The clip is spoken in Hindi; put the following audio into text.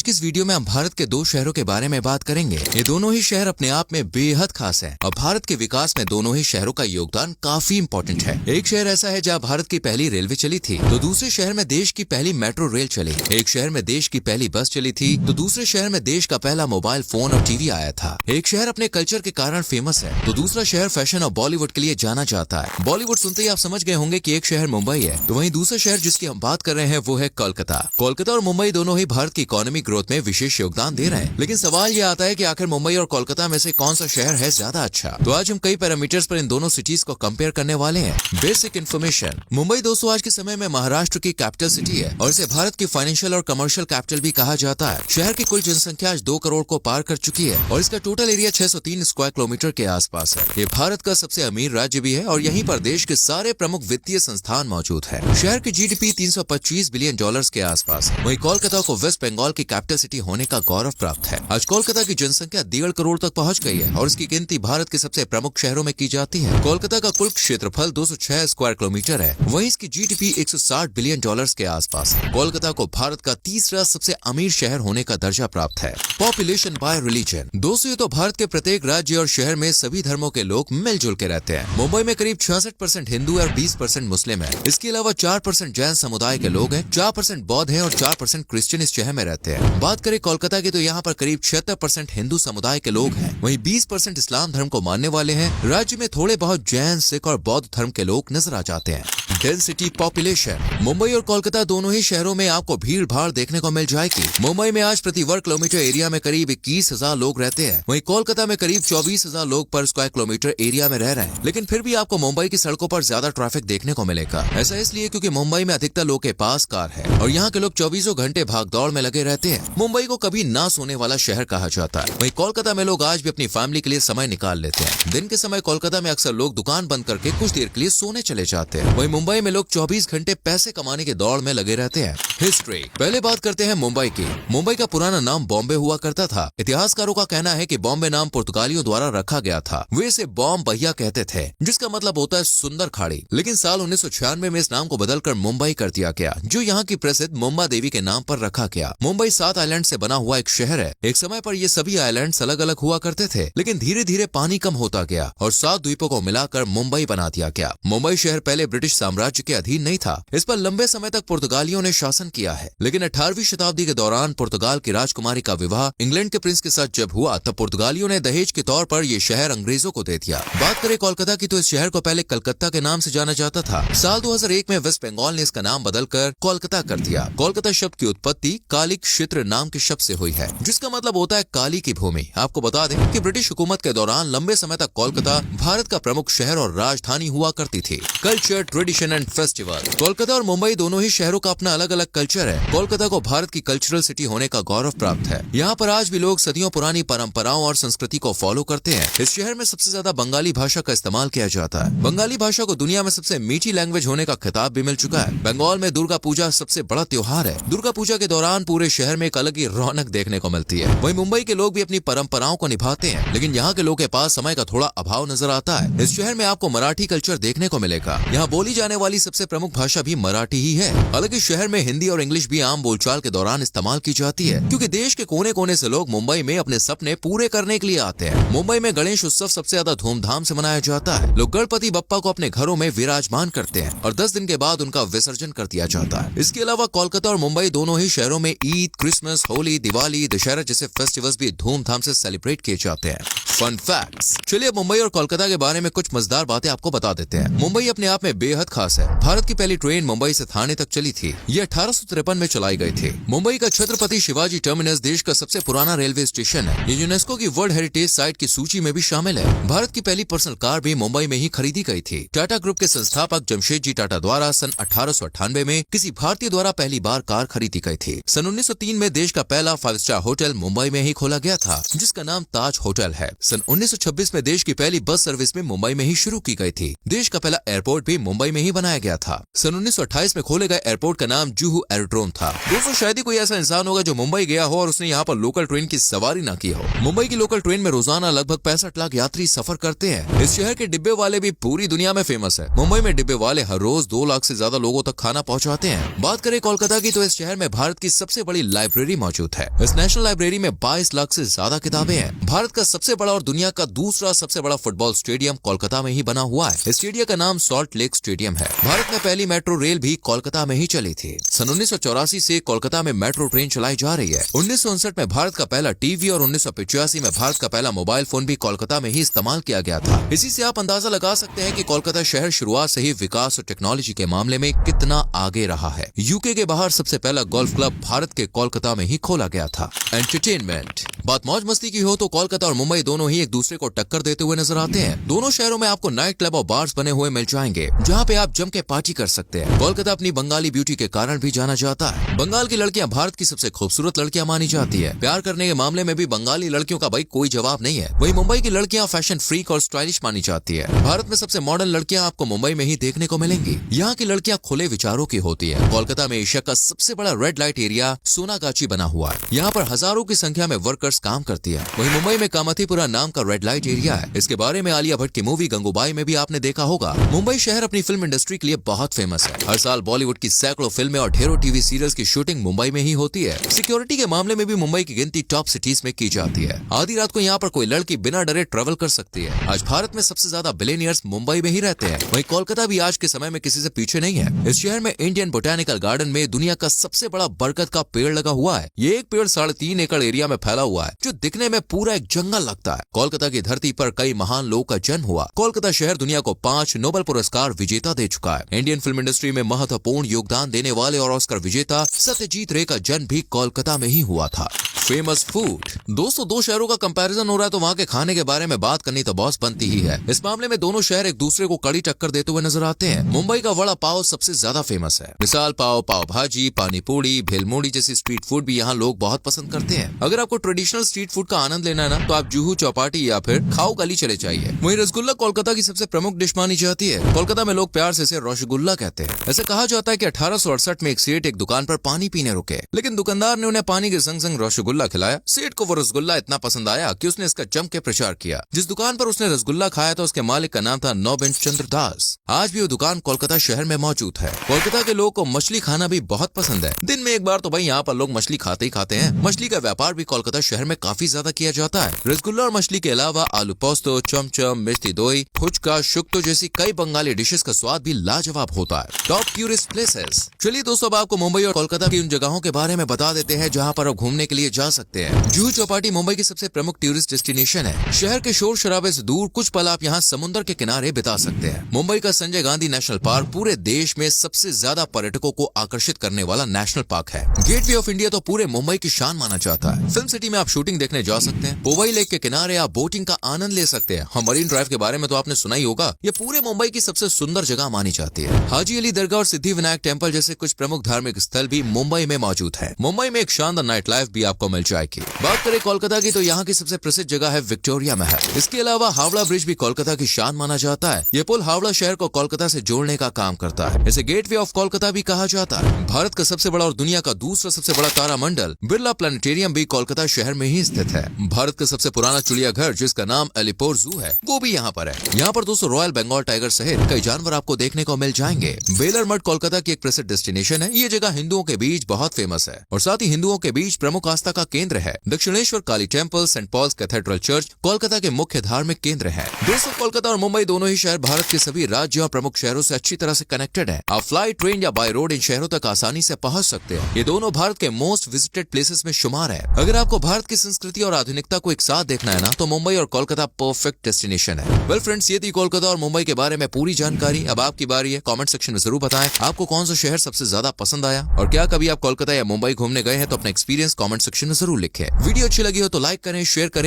की इस वीडियो में हम भारत के दो शहरों के बारे में बात करेंगे। ये दोनों ही शहर अपने आप में बेहद खास हैं और भारत के विकास में दोनों ही शहरों का योगदान काफी इम्पोर्टेंट है। एक शहर ऐसा है जहाँ भारत की पहली रेलवे चली थी, तो दूसरे शहर में देश की पहली मेट्रो रेल चली। एक शहर में देश की पहली बस चली थी, तो दूसरे शहर में देश का पहला मोबाइल फोन और टीवी आया था। एक शहर अपने कल्चर के कारण फेमस है, तो दूसरा शहर फैशन और बॉलीवुड के लिए जाना जाता है। बॉलीवुड सुनते ही आप समझ गए होंगे कि एक शहर मुंबई है, तो वहीं दूसरा शहर जिसकी हम बात कर रहे हैं वो है कोलकाता। कोलकाता और मुंबई दोनों ही भारत की इकोनॉमिक ग्रोथ में विशेष योगदान दे रहे हैं। लेकिन सवाल ये आता है कि आखिर मुंबई और कोलकाता में से कौन सा शहर है ज्यादा अच्छा। तो आज हम कई पैरामीटर्स पर इन दोनों सिटीज को कंपेयर करने वाले हैं। Basic information. मुंबई दोस्तों आज के समय में महाराष्ट्र की कैपिटल सिटी है और इसे भारत की फाइनेंशियल और कमर्शियल कैपिटल भी कहा जाता है। शहर की कुल जनसंख्या आज 2 करोड़ को पार कर चुकी है और इसका टोटल एरिया 603 स्क्वायर किलोमीटर के आसपास है। ये भारत का सबसे अमीर राज्य भी है और यहीं पर देश के सारे प्रमुख वित्तीय संस्थान मौजूद है। शहर की जीडीपी $325 बिलियन के आसपास। वहीं कोलकाता को वेस्ट बंगाल की कैपिटल सिटी होने का गौरव प्राप्त है। आज कोलकाता की जनसंख्या 1.5 करोड़ तक पहुंच गई है और इसकी गिनती भारत के सबसे प्रमुख शहरों में की जाती है। कोलकाता का कुल क्षेत्रफल 206 स्क्वायर किलोमीटर है, वहीं इसकी जीडीपी $160 बिलियन के आसपास है। कोलकाता को भारत का तीसरा सबसे अमीर शहर होने का दर्जा प्राप्त है। Population bye religion. दोस्तों ये तो भारत के प्रत्येक राज्य और शहर में सभी धर्मों के लोग मिलजुल के रहते हैं। मुंबई में करीब 66% हिंदू और 20% मुस्लिम है। इसके अलावा 4% जैन समुदाय के लोग हैं, 4% बौद्ध है और 4% क्रिश्चियन इस शहर में रहते हैं। बात करें कोलकाता की तो यहाँ पर करीब 76% हिंदू समुदाय के लोग हैं, वहीं 20% इस्लाम धर्म को मानने वाले हैं। राज्य में थोड़े बहुत जैन, सिख और बौद्ध धर्म के लोग नजर आ जाते हैं। Density population. मुंबई और कोलकाता दोनों ही शहरों में आपको भीड़ भाड़ देखने को मिल जाएगी। मुंबई में आज प्रति वर्ग किलोमीटर एरिया में करीब 21,000 लोग रहते हैं, वहीं कोलकाता में करीब 24,000 लोग पर स्क्वायर किलोमीटर एरिया में रह रहे हैं। लेकिन फिर भी आपको मुंबई की सड़कों पर ज्यादा ट्रैफिक देखने को मिलेगा। ऐसा इसलिए क्योंकि मुंबई में अधिकतर लोग के पास कार है और यहाँ के लोग 24 घंटे भागदौड़ में लगे रहते हैं। मुंबई को कभी ना सोने वाला शहर कहा जाता है। वहीं कोलकाता में लोग आज भी अपनी फैमिली के लिए समय निकाल लेते हैं। दिन के समय कोलकाता में अक्सर लोग दुकान बंद करके कुछ देर के लिए सोने चले जाते हैं। वहीं मुंबई में लोग 24 घंटे पैसे कमाने की दौड़ में लगे रहते हैं। हिस्ट्री। पहले बात करते हैं मुंबई की। मुंबई का पुराना नाम बॉम्बे हुआ करता था। इतिहासकारों का कहना है कि बॉम्बे नाम पुर्तगालियों द्वारा रखा गया था। वे इसे बॉम्ब बहिया कहते थे, जिसका मतलब होता है सुंदर खाड़ी। लेकिन साल 1996 में इस नाम को बदलकर मुंबई कर दिया गया, जो यहाँ की प्रसिद्ध मुंबा देवी के नाम पर रखा गया। मुंबई 7 आइलैंड से बना हुआ एक शहर है। एक समय पर ये सभी आइलैंड्स अलग अलग हुआ करते थे, लेकिन धीरे धीरे पानी कम होता गया और 7 द्वीपों को मिलाकर मुंबई बना दिया गया। मुंबई शहर पहले ब्रिटिश साम्राज्य के अधीन नहीं था। इस पर लंबे समय तक पुर्तगालियों ने शासन किया है, लेकिन 18वीं शताब्दी के दौरान पुर्तगाल की राजकुमारी का विवाह इंग्लैंड के प्रिंस के साथ जब हुआ, तब पुर्तगालियों ने दहेज के तौर पर ये शहर अंग्रेजों को दे दिया। बात करें कोलकाता की तो इस शहर को पहले कलकत्ता के नाम से जाना जाता था। साल 2001 में वेस्ट बंगाल ने इसका नाम बदलकर कोलकाता कर दिया। कोलकाता शब्द की उत्पत्ति काली क्षेत्र नाम के शब्द से हुई है, जिसका मतलब होता है काली की भूमि। आपको बता दें कि ब्रिटिश हुकूमत के दौरान लंबे समय तक कोलकाता भारत का प्रमुख शहर और राजधानी हुआ करती थी। Culture, tradition and festival. Kolkata और मुंबई दोनों ही शहरों का अपना अलग अलग कल्चर है। कोलकाता को भारत की कल्चरल सिटी होने का गौरव प्राप्त है। यहाँ पर आज भी लोग सदियों पुरानी परंपराओं और संस्कृति को फॉलो करते हैं। इस शहर में सबसे ज्यादा बंगाली भाषा का इस्तेमाल किया जाता है। बंगाली भाषा को दुनिया में सबसे मीठी लैंग्वेज होने का खिताब भी मिल चुका है। बंगाल में दुर्गा पूजा सबसे बड़ा त्योहार है। दुर्गा पूजा के दौरान पूरे शहर में एक अलग ही रौनक देखने को मिलती है। वहीं मुंबई के लोग भी अपनी परंपराओं को निभाते हैं, लेकिन यहाँ के लोगों के पास समय का थोड़ा अभाव नजर आता है। इस शहर में आपको मराठी कल्चर देखने को मिलेगा। यहाँ बोली जाने वाली सबसे प्रमुख भाषा भी मराठी ही है। हालांकि शहर में हिंदी और इंग्लिश भी आम बोलचाल के दौरान इस्तेमाल की जाती है, क्योंकि देश के कोने कोने से लोग मुंबई में अपने सपने पूरे करने के लिए आते हैं। मुंबई में गणेश उत्सव सबसे ज्यादा धूमधाम से मनाया जाता है। लोग गणपति बप्पा को अपने घरों में विराजमान करते हैं और 10 दिन के बाद उनका विसर्जन कर दिया जाता है। इसके अलावा कोलकाता और मुंबई दोनों ही शहरों में ईद, क्रिसमस, होली, दिवाली, दशहरा जैसे फेस्टिवल्स भी धूमधाम से सेलिब्रेट किए जाते हैं। Fun facts. चलिए मुंबई और कोलकाता के बारे में कुछ मजेदार बातें आपको बता देते हैं। मुंबई अपने आप में बेहद खास है। भारत की पहली ट्रेन मुंबई से थाने तक चली थी। ये 1853 में चलाई गई थी। मुंबई का छत्रपति शिवाजी टर्मिनस देश का सबसे पुराना रेलवे स्टेशन है। ये यूनेस्को की वर्ल्ड हेरिटेज साइट की सूची में भी शामिल है। भारत की पहली पर्सनल कार भी मुंबई में ही खरीदी गई थी। टाटा ग्रुप के संस्थापक जमशेदजी टाटा द्वारा सन 1898 में किसी भारतीय द्वारा पहली बार कार खरीदी गई थी। सन 1903 में देश का पहला 5 स्टार होटल मुंबई में ही खोला गया था, जिसका नाम ताज होटल है। सन 1926 में देश की पहली बस सर्विस में मुंबई में ही शुरू की गई थी। देश का पहला एयरपोर्ट भी मुंबई में ही बनाया गया था। सन 1928 में खोले गए एयरपोर्ट का नाम जुहू एरोड्रोम था। दोस्तों, शायद ही कोई ऐसा इंसान होगा जो मुंबई गया हो और उसने यहाँ पर लोकल ट्रेन की सवारी न की हो। मुंबई की लोकल ट्रेन में रोजाना लगभग 65 लाख यात्री सफर करते हैं। इस शहर के डिब्बे वाले भी पूरी दुनिया में फेमस है। मुंबई में डिब्बे वाले हर रोज 2 लाख से ज्यादा लोगों तक खाना पहुँचाते हैं। बात करें कोलकाता की, तो इस शहर में भारत की सबसे बड़ी लाइब्रेरी मौजूद है। इस नेशनल लाइब्रेरी में 22 लाख से ज्यादा किताबें हैं। भारत का सबसे बड़ा और दुनिया का दूसरा सबसे बड़ा फुटबॉल स्टेडियम कोलकाता में ही बना हुआ है। इस स्टेडियम का नाम सॉल्ट लेक स्टेडियम है। भारत में पहली मेट्रो रेल भी कोलकाता में ही चली थी। सन 1984 से कोलकाता में मेट्रो ट्रेन चलाई जा रही है। 1959 में भारत का पहला टीवी और 1985 में भारत का पहला मोबाइल फोन भी कोलकाता में ही इस्तेमाल किया गया था। इसी से आप अंदाजा लगा सकते हैं कि कोलकाता शहर शुरुआत से ही विकास और टेक्नोलॉजी के मामले में कितना आगे रहा है। यूके के बाहर सबसे पहला गोल्फ क्लब भारत के कोलकाता में ही खोला गया था। एंटरटेनमेंट, बात मौज मस्ती की हो तो कोलकाता और मुंबई दोनों ही एक दूसरे को टक्कर देते हुए नजर आते हैं। दोनों शहरों में आपको नाइट क्लब और बार्स बने हुए मिल जाएंगे, जहां पे आप जम के पार्टी कर सकते हैं। कोलकाता अपनी बंगाली ब्यूटी के कारण भी जाना जाता है। बंगाल की लड़कियां भारत की सबसे खूबसूरत लड़कियां मानी जाती है। प्यार करने के मामले में भी बंगाली लड़कियों का भाई कोई जवाब नहीं है। वहीं मुंबई की लड़कियां फैशन फ्रीक और स्टाइलिश मानी जाती है। भारत में सबसे मॉडर्न लड़कियां आपको मुंबई में ही देखने को मिलेंगी। यहाँ की लड़कियां खुले विचारों की होती है। कोलकाता में एशिया का सबसे बड़ा रेड लाइट एरिया सोनागाची बना हुआ है। यहाँ पर हजारों की संख्या में वर्कर्स काम करती है। वहीं मुंबई में कामाथीपुरा नाम का रेड लाइट एरिया है। इसके बारे में आलिया भट्ट की मूवी गंगूबाई में भी आपने देखा होगा। मुंबई शहर अपनी फिल्म इंडस्ट्री के लिए बहुत फेमस है। हर साल बॉलीवुड की सैकड़ों फिल्में और ढेरों टीवी सीरियल्स की शूटिंग मुंबई में ही होती है। सिक्योरिटी के मामले में भी मुंबई की गिनती टॉप सिटीज में की जाती है। आधी रात को यहाँ पर कोई लड़की बिना डरे ट्रेवल कर सकती है। आज भारत में सबसे ज्यादा बिलियनियर्स मुंबई में ही रहते हैं। वहीं कोलकाता भी आज के समय में किसी से पीछे नहीं है। इस शहर में इंडियन बोटेनिकल गार्डन में दुनिया का सबसे बड़ा बरगद का पेड़ लगा हुआ है। ये एक पेड़ 3.5 एकड़ एरिया में फैला हुआ है, जो दिखने में पूरा एक जंगल लगता है। कोलकाता की धरती पर कई महान लोगों का जन्म हुआ। कोलकाता शहर दुनिया को 5 नोबेल पुरस्कार विजेता दे चुका है। इंडियन फिल्म इंडस्ट्री में महत्वपूर्ण योगदान देने वाले और ऑस्कर विजेता सत्यजीत रे का जन्म भी कोलकाता में ही हुआ था। फेमस फूड, दोस्तों, 2 शहरों का कंपैरिजन हो रहा है तो वहाँ के खाने के बारे में बात करनी तो बॉस बनती ही है। इस मामले में दोनों शहर एक दूसरे को कड़ी टक्कर देते हुए नजर आते हैं। मुंबई का वड़ा पाव सबसे ज्यादा फेमस है। मिसाल पाव, पाव भाजी, पानी पूरी, भेलमूड़ी जैसी स्ट्रीट फूड भी यहाँ लोग बहुत पसंद करते हैं। अगर आपको ट्रेडिशनल स्ट्रीट फूड का आनंद लेना है ना, तो आप जुहू चौपाटी या फिर खाओ गली चले जाइए। वहीं रसगुल्ला कोलकाता की सबसे प्रमुख डिश मानी जाती है। कोलकाता में लोग प्यार से इसे रसगुल्ला कहते हैं। ऐसे कहा जाता है कि 1868 में एक सेठ एक दुकान पर पानी पीने रुके, लेकिन दुकानदार ने उन्हें पानी के संग संग रसगुल्ला खिलाया। सेठ को वो रसगुल्ला इतना पसंद आया कि उसने इसका जम के प्रचार किया। जिस दुकान पर उसने रसगुल्ला खाया था उसके मालिक का नाम था नौबेंच चंद्र दास। आज भी वो दुकान कोलकाता शहर में मौजूद है। कोलकाता के लोगों को मछली खाना भी बहुत पसंद है। दिन में एक बार तो भाई यहाँ पर लोग मछली खाते ही खाते हैं। मछली का व्यापार भी कोलकाता शहर में काफी ज्यादा किया जाता है। रसगुल्ला और मछली के अलावा आलू पोस्तो, चमचम, मिष्टी दोई, फुचका, शुक्तो जैसी कई बंगाली डिशेस का स्वाद भी लाजवाब होता है। टॉप टूरिस्ट प्लेसेस, चलिए दोस्तों, अब आपको मुंबई और कोलकाता की उन जगहों के बारे में बता देते हैं जहाँ पर आप घूमने के लिए जा सकते हैं। जुहू चौपाटी मुंबई की सबसे प्रमुख टूरिस्ट डेस्टिनेशन है। शहर के शोर शराबे से दूर कुछ पल आप यहाँ समुद्र के किनारे बिता सकते हैं। मुंबई का संजय गांधी नेशनल पार्क पूरे देश में सबसे ज्यादा पर्यटकों को आकर्षित करने वाला नेशनल पार्क है। गेटवे ऑफ इंडिया तो पूरे मुंबई की शान माना जाता है। फिल्म सिटी में आप शूटिंग देखने जा सकते हैं। पोवाई लेक के किनारे आप बोटिंग का आनंद ले सकते हैं। मरीन ड्राइव के बारे में तो आपने सुना ही होगा। ये पूरे मुंबई की सबसे सुंदर जगह मानी जाती है। हाजी अली दरगाह और सिद्धि विनायक टेम्पल जैसे कुछ प्रमुख धार्मिक स्थल भी मुंबई में मौजूद है। मुंबई में एक शानदार नाइट लाइफ भी आपको मिल जाएगी। बात करें कोलकाता की, तो यहाँ की सबसे प्रसिद्ध जगह है विक्टोरिया महल। इसके अलावा हावड़ा ब्रिज भी कोलकाता की शान माना जाता है। ये पुल हावड़ा शहर को कोलकाता से जोड़ने का काम करता है। इसे गेटवे ऑफ कोलकाता भी कहा जाता है। भारत का सबसे बड़ा और दुनिया का दूसरा सबसे बड़ा तारामंडल बिरला प्लानिटेरियम भी कोलकाता शहर में ही स्थित है। भारत का सबसे पुराना चिड़ियाघर जिसका नाम एलिपोर जू है, वो भी यहाँ पर है। यहाँ पर दोस्तों रॉयल बंगाल टाइगर सहित कई जानवर आपको देखने को मिल जाएंगे। बेलर मठ कोलकाता की एक प्रसिद्ध डेस्टिनेशन है। ये जगह हिंदुओं के बीच बहुत फेमस है और साथ ही हिंदुओं के बीच प्रमुख आस्था का केंद्र है। Dakshineswar Kali temple, Saint Paul's cathedral church Kolkata के मुख्य धार्मिक केंद्र है। दोस्तों, कोलकाता और मुंबई दोनों ही शहर भारत के सभी राज्यों और प्रमुख शहरों से अच्छी तरह से कनेक्टेड है। आप फ्लाई, ट्रेन या बाय रोड इन शहरों तक आसानी से पहुंच सकते हैं। ये दोनों भारत के मोस्ट विजिटेड प्लेसेस में शुमार है। अगर आपको भारत की संस्कृति और आधुनिकता को एक साथ देखना है ना, तो मुंबई और कोलकाता परफेक्ट डेस्टिनेशन है। वेल फ्रेंड्स, ये थी कोलकाता और मुंबई के बारे में पूरी जानकारी। अब आपकी बारी है। कमेंट सेक्शन में जरूर बताएं आपको कौन सा शहर सबसे ज्यादा पसंद आया और क्या कभी आप कोलकाता या मुंबई घूमने गए हैं तो अपना एक्सपीरियंस कमेंट सेक्शन में जरूर लिखें। वीडियो अच्छी लगी हो तो लाइक करें, शेयर करें।